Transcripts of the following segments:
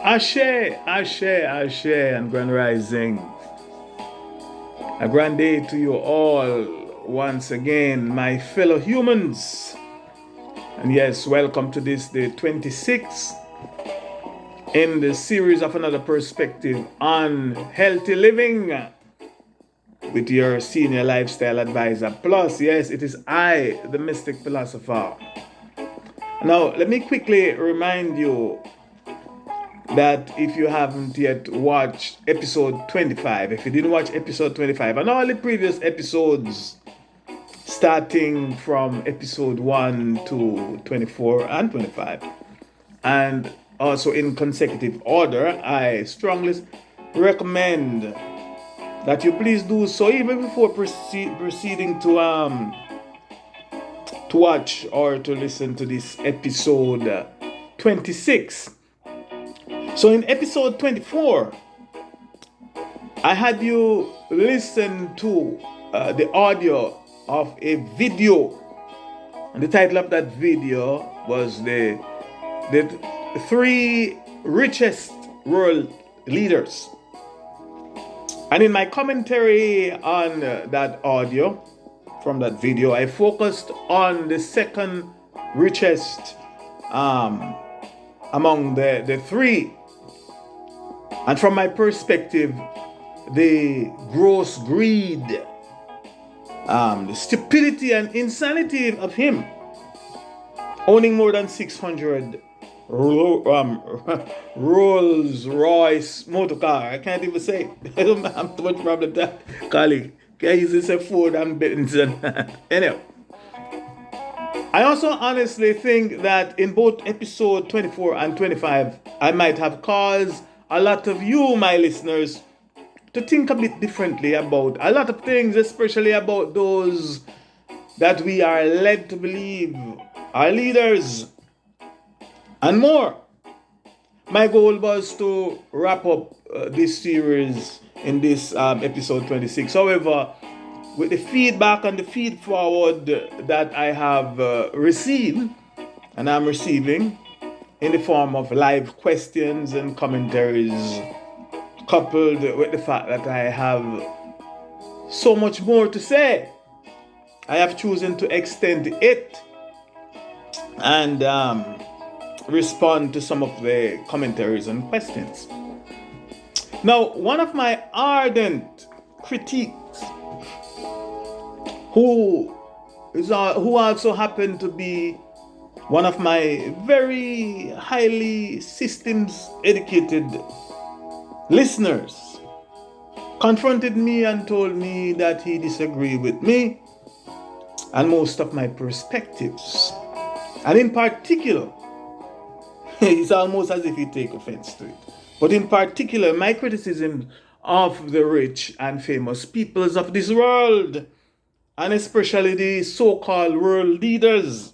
Ashe, Ashe, Ashe, and Grand Rising. A grand day to you all once again, my fellow humans. And yes, welcome to this, the 26th in the series of Another Perspective on Healthy Living with your Senior Lifestyle Advisor. Plus, yes, it is I, the Mystic Philosopher. Now, let me quickly remind you that if you haven't yet watched episode 25, if you didn't watch episode 25 and all the previous episodes starting from episode 1 to 24 and 25, and also in consecutive order, I strongly recommend that you please do so even before proceeding to watch or to listen to this episode 26. So in episode 24, I had you listen to the audio of a video. And the title of that video was the 3 richest world leaders. And in my commentary on that audio from that video, I focused on the second richest among the 3. And from my perspective, the gross greed, the stupidity and insanity of him owning more than 600 Rolls Royce motor car. I can't even say it. I don't have too much problem with that, colleague. Can I use this Ford and Benz? Anyway, I also honestly think that in both episode 24 and 25, I might have caused a lot of you, my listeners, to think a bit differently about a lot of things, especially about those that we are led to believe are leaders and more. My goal was to wrap up this series in this episode 26. However, with the feedback and the feed forward that I have received and I'm receiving in the form of live questions and commentaries, coupled with the fact that I have so much more to say, I have chosen to extend it and respond to some of the commentaries and questions. Now, one of my ardent critiques, who also happened to be one of my very highly systems educated listeners, confronted me and told me that he disagreed with me and most of my perspectives. And in particular, it's almost as if he take offense to it. But in particular, my criticism of the rich and famous peoples of this world, and especially the so-called world leaders.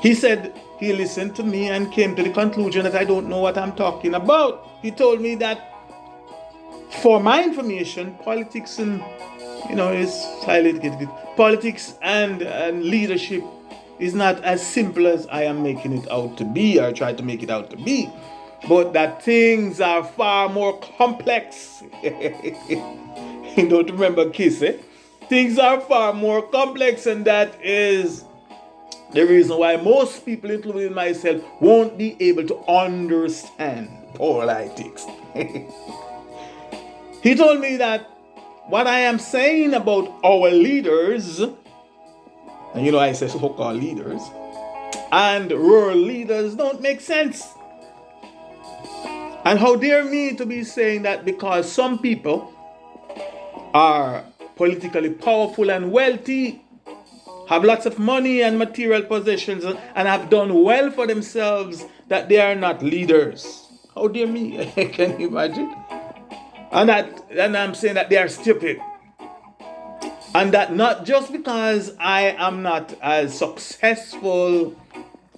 He said he listened to me and came to the conclusion that I don't know what I'm talking about. He told me that, for my information, politics and, is highly educated. Politics and leadership is not as simple as I am making it out to be, or try to make it out to be, but that things are far more complex. You don't remember Kiss, eh? Things are far more complex, and that is the reason why most people, including myself, won't be able to understand politics. He told me that what I am saying about our leaders, and I say so-called leaders, and world leaders don't make sense. And how dare me to be saying that because some people are politically powerful and wealthy, have lots of money and material possessions, and have done well for themselves, that they are not leaders. How dare me? Can you imagine? And I'm saying that they are stupid. And that not just because I am not as successful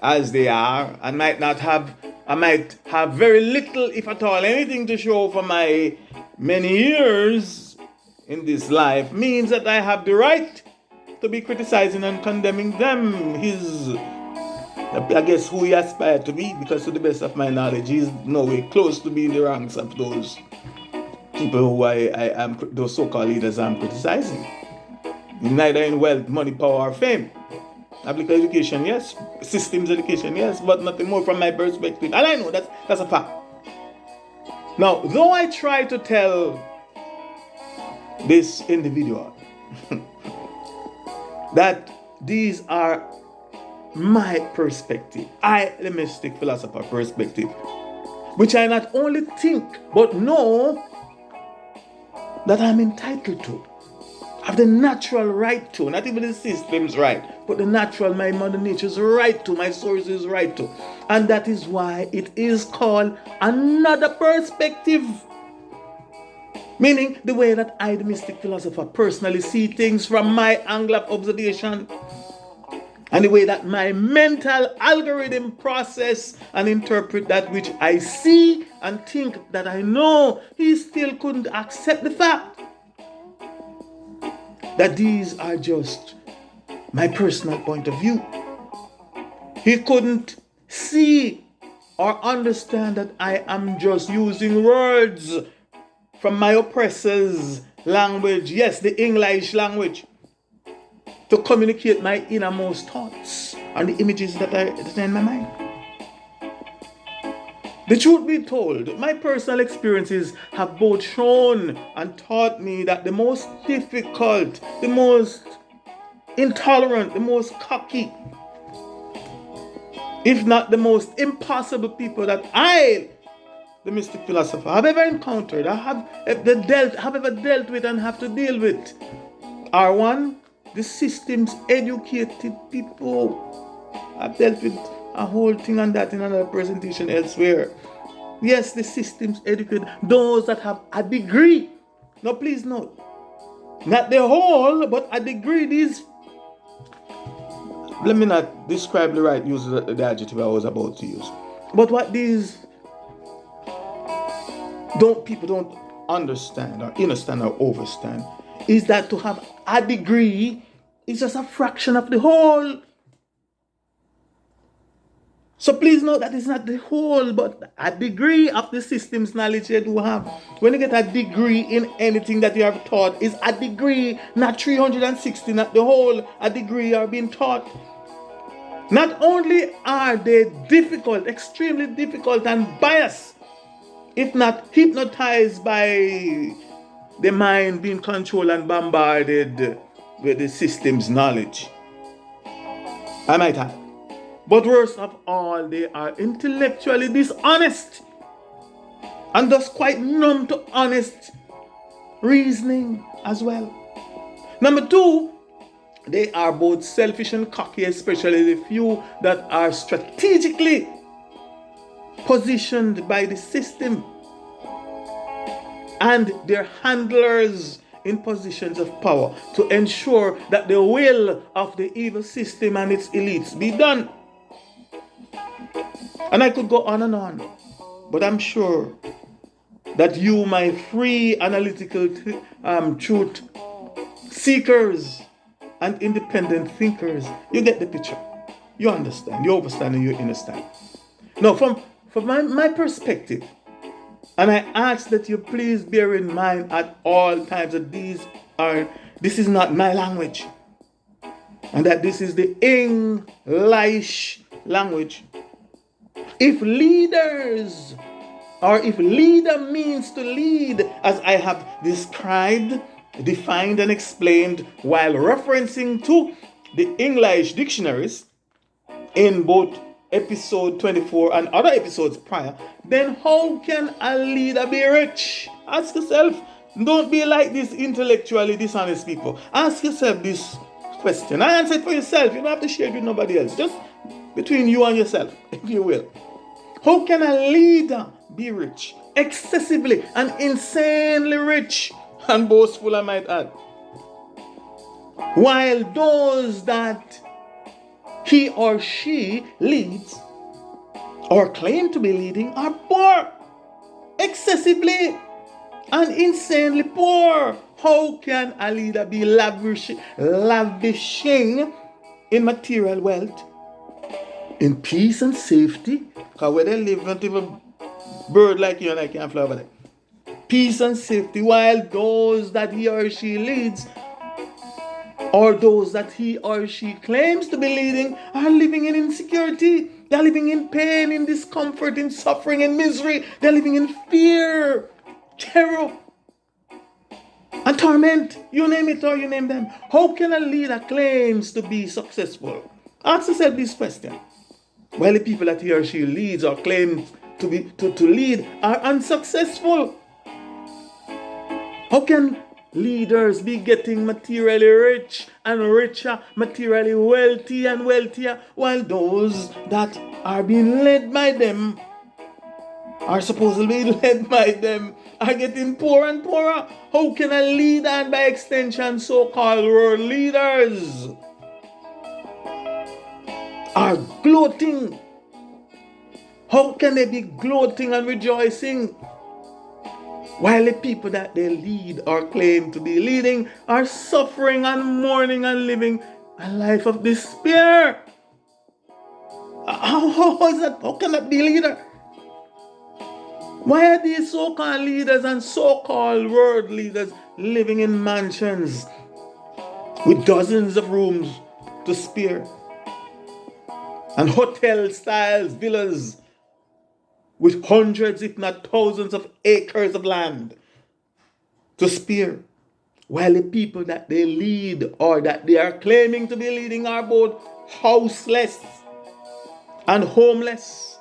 as they are, I might have very little, if at all, anything to show for my many years in this life, means that I have the right to be criticizing and condemning them, his I guess who he aspired to be, because to the best of my knowledge, he's nowhere close to being the ranks of those people who I am, those so-called leaders I'm criticizing. Neither in wealth, money, power, or fame. Applied education, yes. Systems education, yes. But nothing more from my perspective. And I know that's a fact. Now, though I try to tell this individual that these are my perspective, the mystic philosopher perspective, which I not only think but know that I'm entitled to, have the natural right to, not even the system's right, but the natural, my mother nature's right to, my source's right to. And that is why it is called another perspective. Meaning the way that I, the mystic philosopher, personally see things from my angle of observation. And the way that my mental algorithm process and interpret that which I see and think that I know, he still couldn't accept the fact that these are just my personal point of view. He couldn't see or understand that I am just using words from my oppressor's language, yes, the English language, to communicate my innermost thoughts and the images that are in my mind. The truth be told, my personal experiences have both shown and taught me that the most difficult, the most intolerant, the most cocky, if not the most impossible people that I, the mystic philosopher, have ever encountered, have ever dealt with and have to deal with, are one, the systems educated people. I've dealt with a whole thing on that in another presentation elsewhere. Yes, the systems educated, those that have a degree. Now please note, not the whole, but a degree. These, let me not describe the right use of the adjective I was about to use. But what these people don't understand or understand or overstand is that to have a degree is just a fraction of the whole. So please note that it's not the whole, but a degree of the system's knowledge that you have. When you get a degree in anything that you have taught, is a degree, not 360, not the whole. A degree you are being taught. Not only are they difficult, extremely difficult and biased, if not hypnotized by the mind being controlled and bombarded with the system's knowledge, I might add. But worst of all, they are intellectually dishonest and thus quite numb to honest reasoning as well. Number two, they are both selfish and cocky, especially the few that are strategically positioned by the system and their handlers in positions of power to ensure that the will of the evil system and its elites be done. And I could go on and on, but I'm sure that you, my free analytical truth seekers and independent thinkers, you get the picture. You understand, you overstand, and you understand. Now, from my perspective, and I ask that you please bear in mind at all times that this is not my language, and that this is the English language. If leaders, or if leader means to lead, as I have described, defined, and explained while referencing to the English dictionaries in both episode 24 and other episodes prior, then how can a leader be rich? Ask yourself. Don't be like these intellectually dishonest people. Ask yourself this question. I answer it for yourself. You don't have to share it with nobody else. Just between you and yourself, if you will. How can a leader be rich? Excessively and insanely rich and boastful, I might add. While those that he or she leads or claim to be leading are poor. Excessively and insanely poor. How can a leader be lavishing in material wealth in peace and safety. Because where they live, not even bird like you and I can't fly over there. Peace and safety, while those that he or she leads, or those that he or she claims to be leading, are living in insecurity. They're living in pain, in discomfort, in suffering, in misery. They're living in fear, terror, and torment. You name it or you name them. How can a leader claims to be successful? Ask yourself this question. Well, the people that he or she leads or claims to lead are unsuccessful. How can leaders be getting materially rich and richer, materially wealthy and wealthier, while those that are being led by them, are supposedly led by them, are getting poorer and poorer? How can a leader, and by extension so-called world leaders, are gloating? How can they be gloating and rejoicing while the people that they lead or claim to be leading are suffering and mourning and living a life of despair? How is that? How can that be a leader? Why are these so-called leaders and so-called world leaders living in mansions with dozens of rooms to spare and hotel-style villas with hundreds, if not thousands, of acres of land to spare, while the people that they lead or that they are claiming to be leading are both houseless and homeless,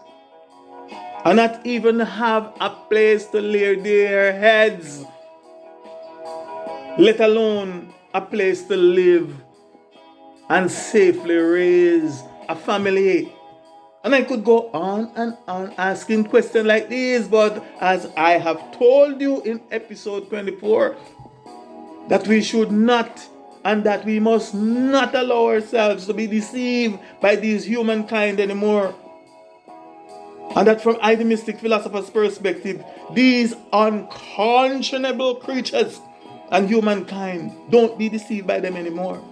and not even have a place to lay their heads, let alone a place to live and safely raise a family. And I could go on and on asking questions like these, but as I have told you in episode 24, that we should not and that we must not allow ourselves to be deceived by these humankind anymore. And that from idealistic philosopher's perspective, these unconscionable creatures and humankind, don't be deceived by them anymore.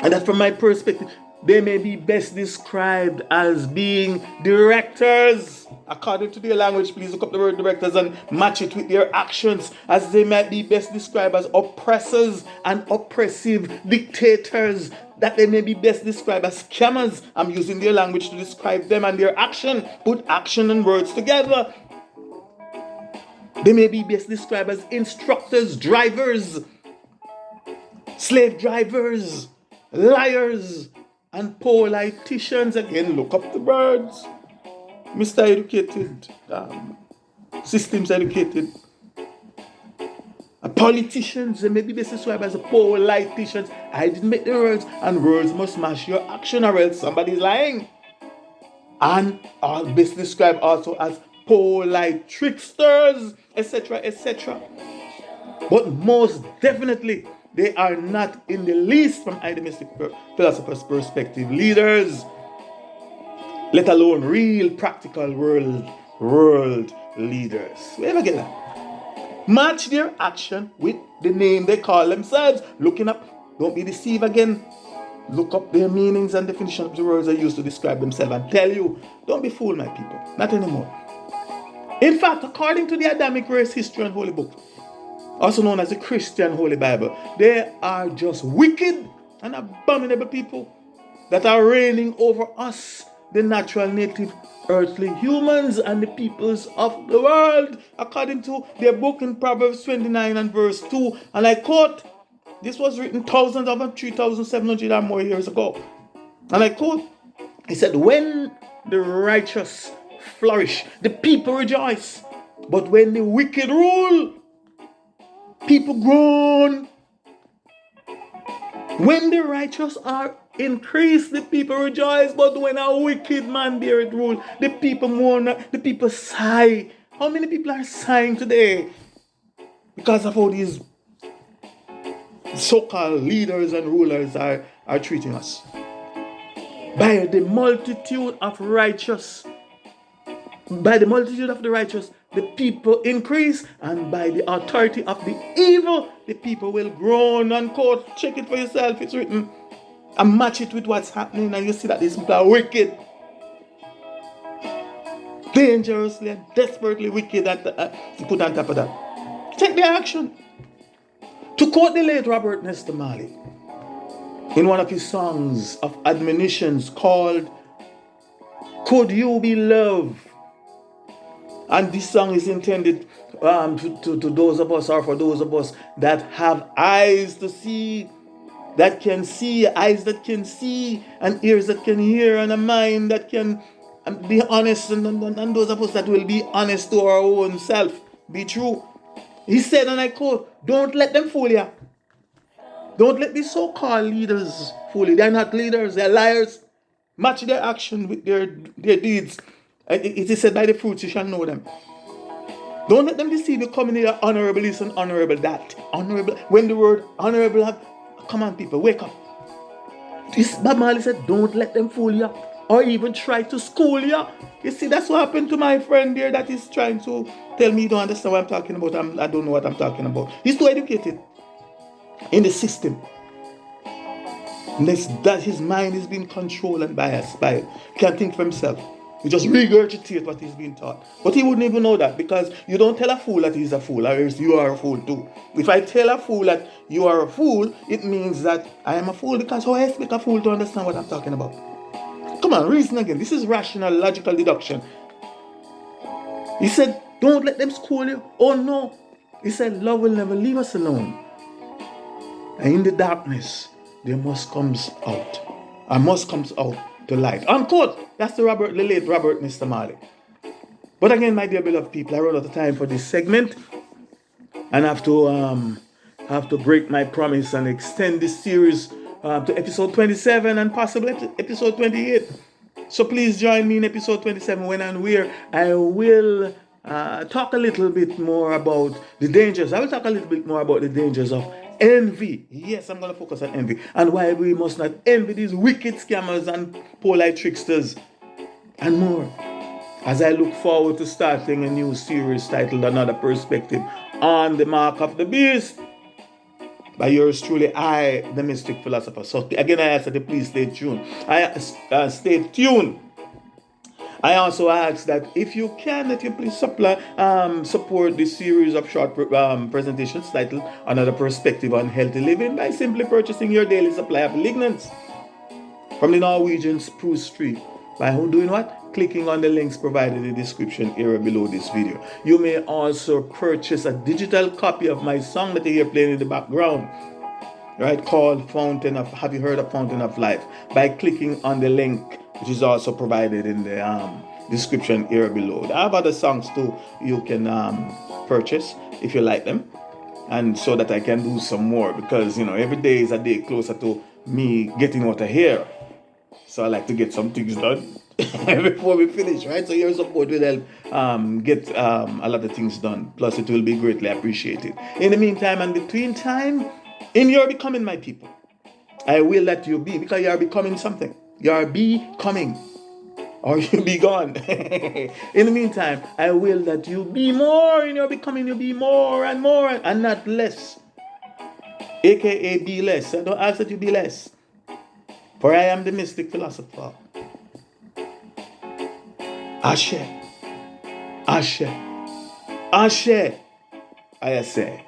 And that from my perspective, they may be best described as being directors. According to their language, please look up the word directors and match it with their actions, as they might be best described as oppressors and oppressive dictators. That they may be best described as scammers. I'm using their language to describe them and their action. Put action and words together. They may be best described as instructors, drivers, slave drivers, liars, and politicians. Again, look up the words. Mr. Educated, systems educated. Politicians, they may be best described as politicians. I didn't make the words, and words must match your action or else somebody's lying. And are best described also as polite tricksters, etc., etc. But most definitely, they are not in the least, from idealistic philosopher's perspective, leaders, let alone real practical world leaders. Where ever get that? Match their action with the name they call themselves. Looking up, don't be deceived again. Look up their meanings and definition of the words they use to describe themselves and tell you, don't be fooled, my people. Not anymore. In fact, according to the Adamic Race History and Holy Book, also known as the Christian Holy Bible, they are just wicked and abominable people that are reigning over us, the natural native earthly humans and the peoples of the world, according to their book in Proverbs 29 and verse 2. And I quote, this was written thousands of 3,700 or more years ago. And I quote, he said, when the righteous flourish, the people rejoice. But when the wicked rule, people groan. When the righteous are increased, the people rejoice. But when a wicked man beareth rule, the people mourn, the people sigh. How many people are sighing today because of how these so-called leaders and rulers are treating us? By the multitude of the righteous, the people increase, and by the authority of the evil, the people will groan. Unquote. Check it for yourself. It's written. And match it with what's happening, and you see that these people are wicked. dangerously and desperately wicked to put on top of that. Take the action. To quote the late Robert Nesta Marley in one of his songs of admonitions called Could You Be Love? And this song is intended to those of us, or for those of us that have eyes to see, that can see, eyes that can see, and ears that can hear, and a mind that can be honest, and those of us that will be honest to our own self, be true. He said, and I quote, don't let them fool you. Don't let these so-called leaders fool you. They're not leaders, they're liars. Match their action with their deeds. It is said, by the fruits you shall know them. Don't let them deceive you, coming here honorable this and honorable that. Honorable, when the word honorable have, come on people, wake up. This Bob Marley said, don't let them fool you or even try to school you. You see, that's what happened to my friend there that is trying to tell me you don't understand what I'm talking about. I don't know what I'm talking about. He's too educated in the system. That his mind is being controlled and biased by it. He can't think for himself. He just regurgitates what he's being taught. But he wouldn't even know that, because you don't tell a fool that he's a fool, or else you are a fool too. If I tell a fool that you are a fool, it means that I am a fool, because how I expect a fool to understand what I'm talking about? Come on, reason again. This is rational, logical deduction. He said, don't let them school you. Oh no. He said, love will never leave us alone. And in the darkness, there must comes out. I must comes out the light. Unquote. That's the late Robert Mr. Marley. But again, my dear beloved people, I run out of time for this segment, and I have to break my promise and extend this series to episode 27 and possibly episode 28. So please join me in episode 27 when and where I will talk a little bit more about the dangers. I will talk a little bit more about the dangers of envy. Yes, I'm going to focus on envy, and why we must not envy these wicked scammers and polite tricksters and more, as I look forward to starting a new series titled Another Perspective on the Mark of the Beast by yours truly, I, the Mystic Philosopher. So again, I ask that you please stay tuned. Stay tuned. I also ask that if you can, that you please support this series of short presentations titled Another Perspective on Healthy Living by simply purchasing your daily supply of lignans from the Norwegian spruce tree. By doing what? Clicking on the links provided in the description area below this video. You may also purchase a digital copy of my song that you hear playing in the background, right, called Have You Heard of Fountain of Life, by clicking on the link which is also provided in the description area below. I have other songs too you can purchase if you like them, and so that I can do some more, because every day is a day closer to me getting out of here. So I like to get some things done before we finish, right? So your support will help get a lot of things done. Plus, it will be greatly appreciated. In the meantime and between time, in your becoming, my people, I will let you be, because you are becoming something. You are becoming, or you be gone. In the meantime, I will that you be more. In your becoming, you be more and not less. AKA be less. I don't ask that you be less. For I am the Mystic Philosopher. Ashe. Ashe. Ashe. I say.